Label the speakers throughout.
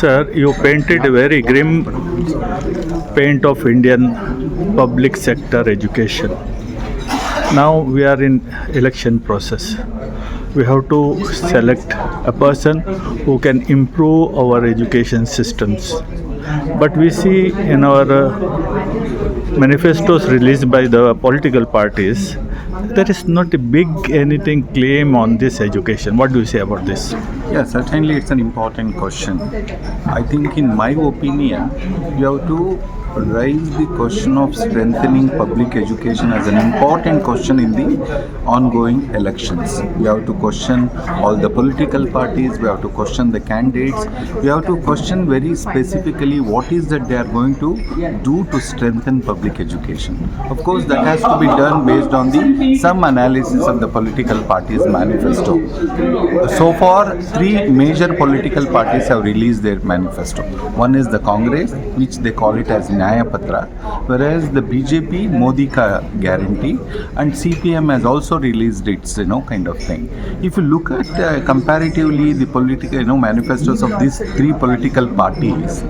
Speaker 1: Sir, you painted a very grim paint of Indian public sector education. Now we are in election process. We have to select a person who can improve our education systems. But we see in our manifestos released by the political parties, there is not a big anything claim on this education. What do you say about this?
Speaker 2: Yeah, certainly it's an important question. I think, in my opinion, you have to raise the question of strengthening public education as an important question in the ongoing elections. We have to question all the political parties, we have to question the candidates, we have to question very specifically what is that they are going to do to strengthen public education. Of course, that has to be done based on the some analysis of the political parties' manifesto. So far, three major political parties have released their manifesto. One is the Congress, which they call it as Nyaya Patra, whereas the BJP Modi Ka Guarantee, and CPM has also released its kind of thing. If you look at comparatively the political manifestos of these three political parties,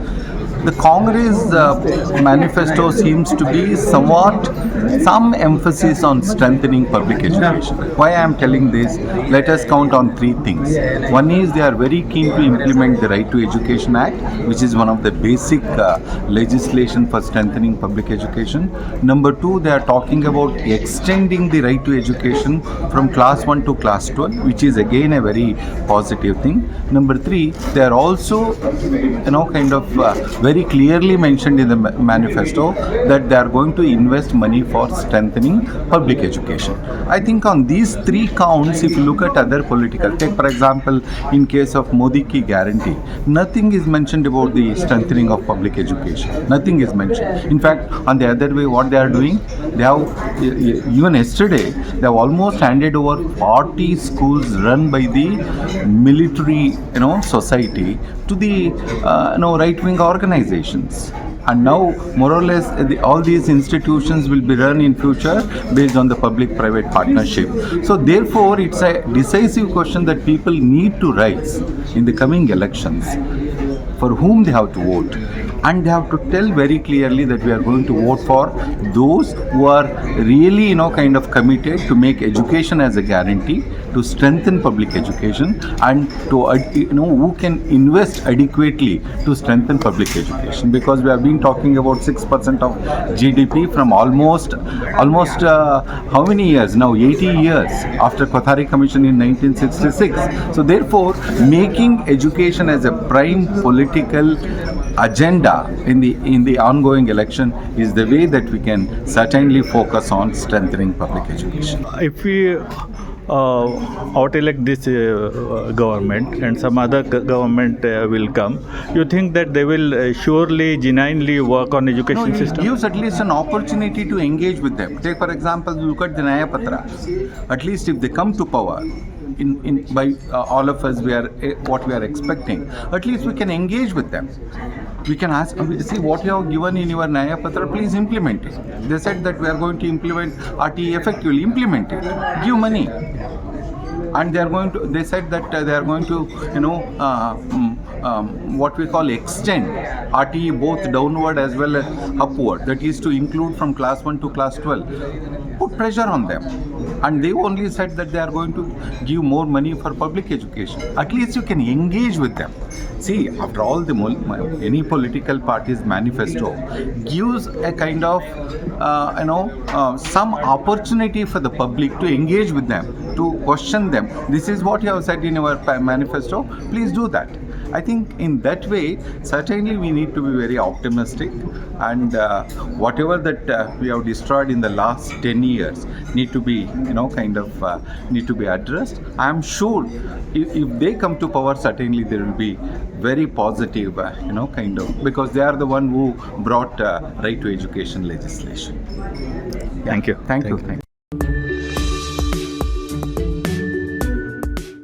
Speaker 2: the Congress manifesto seems to be somewhat some emphasis on strengthening public education. Why I am telling this? Let us count on three things. One is they are very keen to implement the Right to Education Act, which is one of the basic legislation for strengthening public education. Number two, they are talking about extending the right to education from class 1 to class 12, which is again a very positive thing. Number three, they are also very clearly mentioned in the manifesto that they are going to invest money for strengthening public education. I think on these three counts, if you look at other political, take for example, in case of Modi Ki Guarantee, nothing is mentioned about the strengthening of public education. Nothing is mentioned. In fact, on the other way, what they are doing, they have, even yesterday, they have almost handed over 40 schools run by the military, society to the, right-wing organizations. And now, more or less, all these institutions will be run in future based on the public-private partnership. So, therefore, it's a decisive question that people need to raise in the coming elections, for whom they have to vote. And they have to tell very clearly that we are going to vote for those who are really, committed to make education as a guarantee, to strengthen public education, and to, who can invest adequately to strengthen public education. Because we have been talking about 6% of GDP from almost how many years now? 80 years after Kothari Commission in 1966. So therefore, making education as a prime political agenda in the ongoing election is the way that we can certainly focus on strengthening public education.
Speaker 1: If we out-elect this government and some other government will come, you think that they will surely, genuinely work on education system?
Speaker 2: It gives at least an opportunity to engage with them. Take for example, look at the Nyaya Patra. At least if they come to power, by all of us, what we are expecting, at least we can engage with them. We can ask, see what you have given in your Nyaya Patra, please implement it. They said that we are going to implement RTE effectively, implement it, give money. And they said that they are going to, what we call extend RTE both downward as well as upward. That is to include from class 1 to class 12. Put pressure on them. And they only said that they are going to give more money for public education. At least you can engage with them. See, after all, any political party's manifesto gives a kind of, some opportunity for the public to engage with them, to question them. This is what you have said in your manifesto. Please do that. I think in that way, certainly we need to be very optimistic, and whatever that we have destroyed in the last 10 years need to be, need to be addressed. I am sure if they come to power, certainly there will be very positive, because they are the one who brought right to education legislation.
Speaker 1: Thank you.
Speaker 2: Thank you.